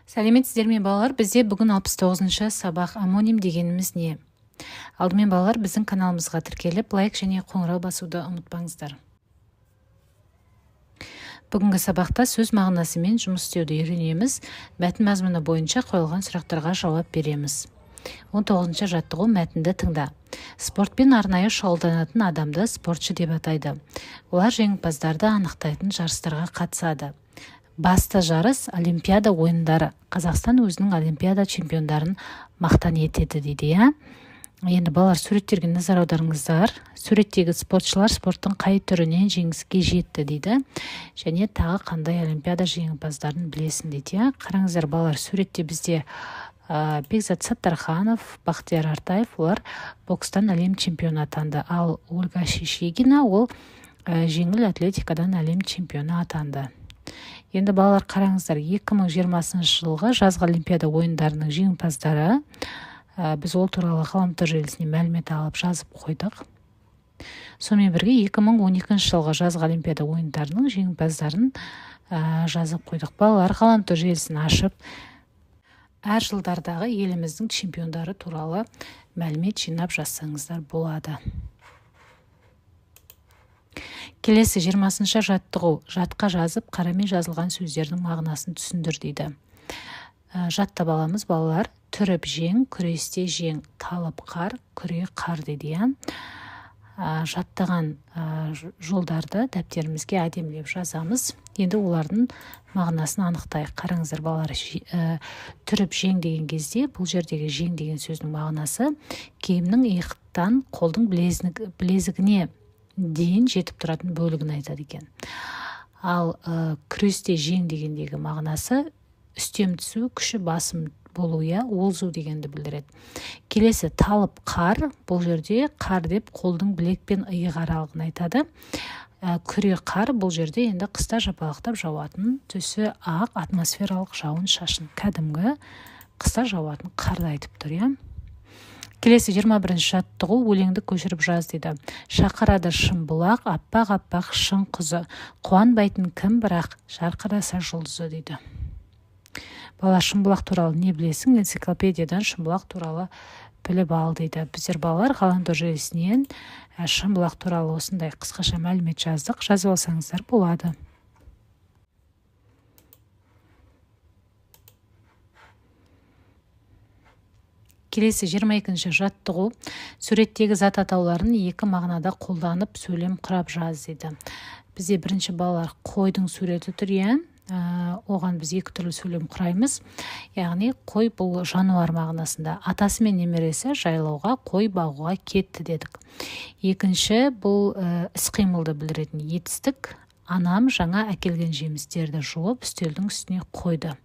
Сәлеметсіздер ме балалар? Бізде бүгін 69-шы сабақ амоним дегеніміз не? Алдымен балалар біздің каналымызға тіркеліп, лайк және қоңырау басуды ұмытпаңыздар. Бүгінгі сабақта сөз мағынасымен жұмыс істеуді үйренеміз. Мәтін мазмұны бойынша қойылған сұрақтарға жауап береміз. 19-шы жаттығу мәтінді тыңда. Спортпен арнайы шұғылданатын адамды спортшы деп атайды. Олар жеңімпаздарды анықтайтын жарыстарға қатысады. Басты жарыс Олимпиада ойындары. Қазақстан өзінің Олимпиада чемпиондарын мақтан етеді дейді, иә? Енді балалар, суреттерге назар аударыңыздар. Суреттегі спортшылар спорттың қай түрінен жеңіске жетті дейді. Және тағы қандай Олимпиада жеңімпаздарын білесің дейді, иә? Қараңыздар балалар, суретте бізде Бекзат Саттарханов, Бақтияр Артаев, олар бокстан әлем чемпионы атанды. Ал Ольга Шишигина, ол жеңіл атлетикадан әлем чемпионы атанды. Енді балалар, қараңыздар, 2020 жылғы жазғы Олимпиада ойындарының жеңімпаздары, біз ол туралы ғаламтор желісіне мәлімет алып жазып қойдық. Сонымен бірге 2012 жылғы жазғы Олимпиада ойындарының жеңімпаздарын жазып қойдық. Балалар, ғаламтор желісін ашып, әр жылдардағы еліміздің чемпиондары туралы мәлімет жинап жазсаңыздар болады. Келесі 20-шы жаттығу. Жатқа жазып, қарамен жазылған сөздердің мағынасын түсіндір дейді. Жаттап аламыз балалар. Түріп жең, күресте жең, талып қар, күре қар дейді. Жаттаған жолдарды дәптерімізге әдемілеп жазамыз. Енді олардың мағынасын анықтайық. Қараңыздар балалар, түріп жең деген кезде бұл жердегі жең деген сөздің мағынасы киімнің иықтан қолдың білезігіне дейін жетіп тұратын бөлігін айтады екен. Ал күресте жең дегендегі мағынасы үстем түсу, күші басым болу, олзу дегенді білдіреді. Келесі талып қар, бұл жерде қар деп қолдың білек пен иық аралығын айтады. Күре қар, бұл жерде енді қыста жапалақтап жауатын түсі ақ атмосфералық жауын шашын, кәдімгі қыста жауатын қарды айтып тұр, иә? Келесі 21-ші жаттығу, өлеңді көшіріп жаз дейді. Шақырады шымбұлақ, аппақ-аппақ шың құзы. Қуанбайтын кім бірақ, жарқыраса жұлдызы дейді. Бала, шымбұлақ туралы не білесің? Энциклопедиядан шымбұлақ туралы біліп ал дейді. Біздер балалар ғаламтор желісінен шымбұлақ туралы осындай қысқаша мәлімет жаздық. Жазып алсаңыздар болады. Келесі 22-ші жаттығу. Суреттегі зат атауларын екі мағынада қолданып сөйлем құрап жаз дейді. Бізде бірінші балалар қойдың суреті тұр, оған біз екі түрлі сөйлем құраймыз. Яғни қой бұл жануар мағынасында. Атасы мен немересі жайлауға, қой бағуға кетті дедік. Екінші бұл іс-қимылды білдіретін етістік. Анам жаңа әкелген жемістерді жуып үстелдің үстіне қойды.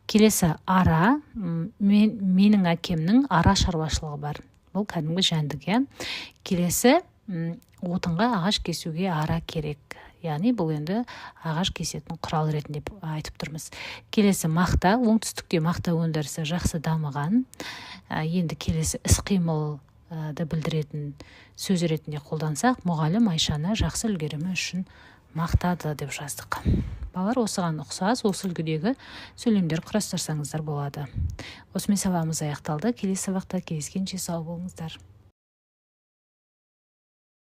Келесі ара, менің әкемнің ара шаруашылығы бар. Бұл кәдімгі жәндік, Келесі отынға ағаш кесуге ара керек. Яғни бұл енді ағаш кесетін құрал ретінде айтып тұрмыз. Келесі мақта, оңтүстікте мақта өндірісі жақсы дамыған. Енді келесі іс-қимылды білдіретін сөз ретінде қолдансақ, мұғалім Айшаны жақсы үлгерімі үшін мақтады деп жаздық. Балалар, осыған ұқсас, осы үлгідегі сөйлемдер құрастырсаңыздар болады. Осымен сабағымыз аяқталды. Келесі сабақта кездескенше сау болыңыздар.